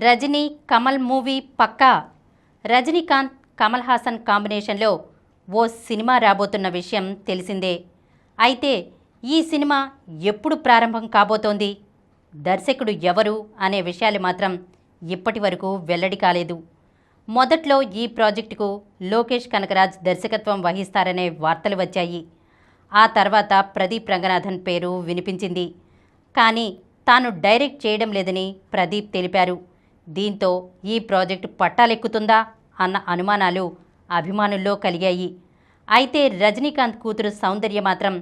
Rajani Kamal movie పక్కా. రజనీకాంత్ కమల్ హాసన్ కాంబినేషన్లో ఓ cinema రాబోతున్న విషయం తెలిసిందే. అయితే ఈ సినిమా ఎప్పుడు ప్రారంభం కాబోతోంది, దర్శకుడు ఎవరు అనే విషయాలు మాత్రం ఇప్పటి వరకు వెల్లడి కాలేదు. మొదట్లో ఈ ప్రాజెక్టుకు లోకేష్ కనకరాజ్ దర్శకత్వం వహిస్తారనే వార్తలు వచ్చాయి. ఆ తర్వాత ప్రదీప్ రంగనాథన్ పేరు వినిపించింది. కానీ తాను డైరెక్ట్ చేయడం లేదని ప్రదీప్ తెలిపారు. దీంతో ఈ ప్రాజెక్టు పట్టాలెక్కుతుందా అన్న అనుమానాలు అభిమానుల్లో కలిగాయి. అయితే రజనీకాంత్ కూతురు సౌందర్య మాత్రం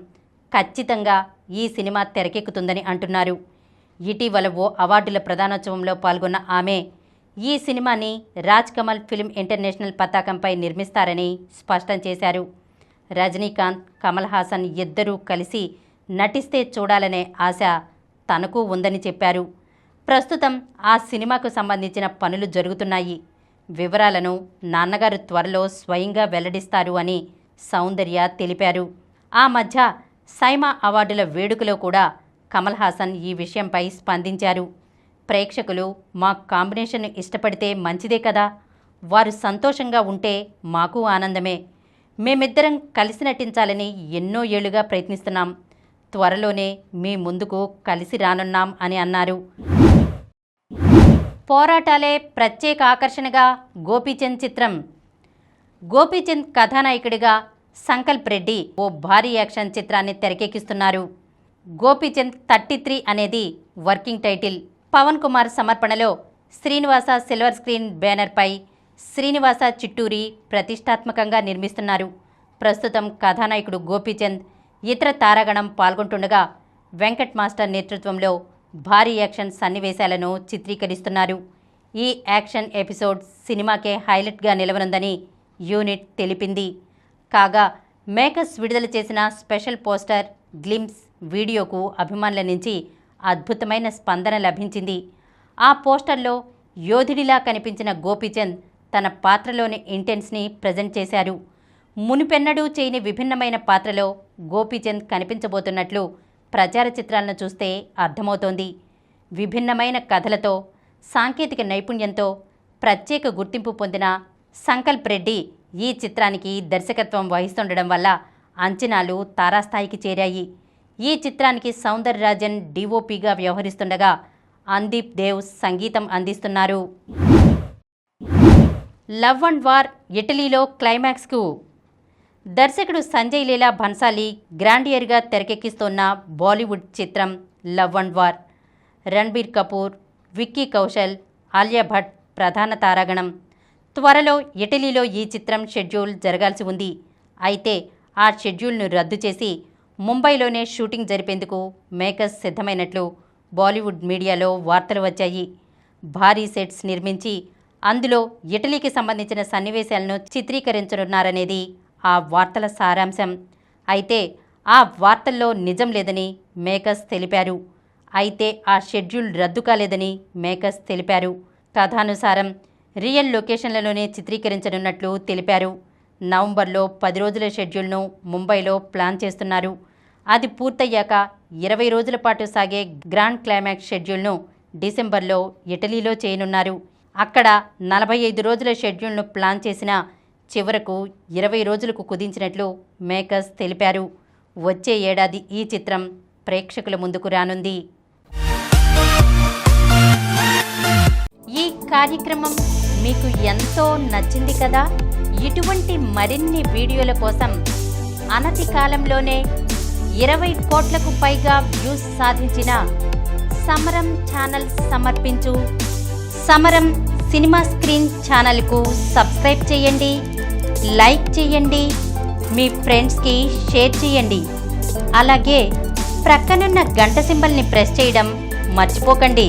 ఖచ్చితంగా ఈ సినిమా తెరకెక్కుతుందని అంటున్నారు. ఇటీవల ఓ అవార్డుల ప్రదానోత్సవంలో పాల్గొన్న ఆమె ఈ సినిమాని రాజ్ కమల్ ఫిల్మ్ ఇంటర్నేషనల్ పతాకంపై నిర్మిస్తారని స్పష్టం చేశారు. రజనీకాంత్ కమల్ హాసన్ ఇద్దరూ కలిసి నటిస్తే చూడాలనే ఆశ తనకు ఉందని చెప్పారు. ప్రస్తుతం ఆ సినిమాకు సంబంధించిన పనులు జరుగుతున్నాయి. వివరాలను నాన్నగారు త్వరలో స్వయంగా వెల్లడిస్తారు అని సౌందర్య తెలిపారు. ఆ మధ్య సైమా అవార్డుల వేడుకలో కూడా కమల్ హాసన్ ఈ విషయంపై స్పందించారు. ప్రేక్షకులు మా కాంబినేషన్ ఇష్టపడితే మంచిదే కదా, వారు సంతోషంగా ఉంటే మాకు ఆనందమే. మేమిద్దరం కలిసి నటించాలని ఎన్నో ఏళ్లుగా ప్రయత్నిస్తున్నాం. త్వరలోనే మీ ముందుకు కలిసి రానున్నాం అని అన్నారు. పోరాటాలే ప్రత్యేక ఆకర్షణగా గోపీచంద్ చిత్రం. గోపీచంద్ కథానాయకుడిగా సంకల్ప్ రెడ్డి ఓ భారీ యాక్షన్ చిత్రాన్ని తెరకెక్కిస్తున్నారు. గోపీచంద్ 33 అనేది వర్కింగ్ టైటిల్. పవన్ కుమార్ సమర్పణలో శ్రీనివాస సిల్వర్ స్క్రీన్ బ్యానర్పై శ్రీనివాస చిట్టూరి ప్రతిష్టాత్మకంగా నిర్మిస్తున్నారు. ప్రస్తుతం కథానాయకుడు గోపీచంద్ ఇతర తారాగణం పాల్గొంటుండగా వెంకట్ మాస్టర్ నేతృత్వంలో భారీ యాక్షన్ సన్నివేశాలను చిత్రీకరిస్తున్నారు. ఈ యాక్షన్ ఎపిసోడ్ సినిమాకే హైలైట్గా నిలవనుందని యూనిట్ తెలిపింది. కాగా మేకర్స్ విడుదల చేసిన స్పెషల్ పోస్టర్ గ్లిమ్స్ వీడియోకు అభిమానుల నుంచి అద్భుతమైన స్పందన లభించింది. ఆ పోస్టర్లో యోధుడిలా కనిపించిన గోపీచంద్ తన పాత్రలోని ఇంటెన్స్ని ప్రజెంట్ చేశారు. మునిపెన్నడూ చేయని విభిన్నమైన పాత్రలో గోపీచంద్ కనిపించబోతున్నట్లు ప్రచార చిత్రాలను చూస్తే అర్థమవుతోంది. విభిన్నమైన కథలతో సాంకేతిక నైపుణ్యంతో ప్రత్యేక గుర్తింపు పొందిన సంకల్ప్ రెడ్డి ఈ చిత్రానికి దర్శకత్వం వహిస్తుండడం వల్ల అంచనాలు తారాస్థాయికి చేరాయి. ఈ చిత్రానికి సౌందరరాజన్ డిఓపిగా వ్యవహరిస్తుండగా అందీప్ దేవ్ సంగీతం అందిస్తున్నారు. లవ్ అండ్ వార్ ఇటలీలో క్లైమాక్స్కు. దర్శకుడు సంజయ్ లీలా భన్సాలి గ్రాండియర్గా తెరకెక్కిస్తోన్న బాలీవుడ్ చిత్రం love and war. Ranbir Kapoor, Vicky Kaushal, Alia Bhatt ప్రధాన తారాగణం. త్వరలో ఇటలీలో ఈ చిత్రం షెడ్యూల్ జరగాల్సి ఉంది. అయితే ఆ షెడ్యూల్ను రద్దు చేసి ముంబైలోనే షూటింగ్ జరిపేందుకు మేకర్స్ సిద్ధమైనట్లు బాలీవుడ్ మీడియాలో వార్తలు వచ్చాయి. భారీ సెట్స్ నిర్మించి అందులో ఇటలీకి సంబంధించిన సన్నివేశాలను చిత్రీకరించనున్నారనేది ఆ వార్తల సారాంశం. అయితే ఆ వార్తల్లో నిజం లేదని మేకర్స్ తెలిపారు. అయితే ఆ షెడ్యూల్ రద్దు కాలేదని మేకర్స్ తెలిపారు. కథానుసారం రియల్ లొకేషన్లలోనే చిత్రీకరించనున్నట్లు తెలిపారు. నవంబర్లో 10 రోజుల షెడ్యూల్ను ముంబైలో ప్లాన్ చేస్తున్నారు. అది పూర్తయ్యాక 20 రోజుల పాటు సాగే గ్రాండ్ క్లైమాక్స్ షెడ్యూల్ను డిసెంబర్లో ఇటలీలో చేయనున్నారు. అక్కడ 45 రోజుల షెడ్యూల్ను ప్లాన్ చేసిన చివరకు 20 రోజులకు కుదించినట్లు మేకర్స్ తెలిపారు. వచ్చే ఏడాది ఈ చిత్రం ప్రేక్షకుల ముందుకు రానుంది. ఈ కార్యక్రమం మీకు ఎంతో నచ్చింది కదా. ఇటువంటి మరిన్ని వీడియోల కోసం అనతి కాలంలోనే 20 కోట్లకు పైగా వ్యూస్ సాధించిన సమరం ఛానల్ సమర్పించు సమరం సినిమా స్క్రీన్ ఛానల్కు సబ్స్క్రైబ్ చేయండి, లైక్ చేయండి, మీ ఫ్రెండ్స్కి షేర్ చేయండి. అలాగే ప్రక్కనున్న గంట సింబల్ని ప్రెస్ చేయడం మర్చిపోకండి.